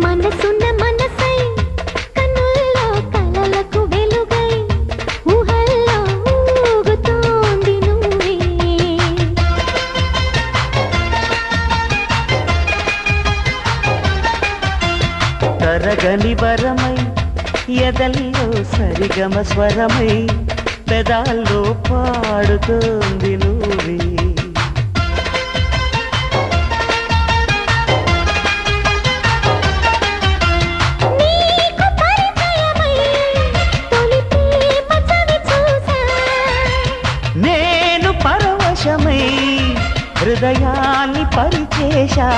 మనసున్న మనసై కన్నుల్లో కలలకు వెలుగై ఊహల్లో ఊగుతోంది నువ్వే. తరగని వరమై ఎదల్లో సరిగమ స్వరమై పెదాల్లో పాడుతోంది నువ్వే. నీకు పరిచయమై తొలి ప్రేమ చవి చూసా. నేను పరవశమై హృదయాన్ని పరిచేశా.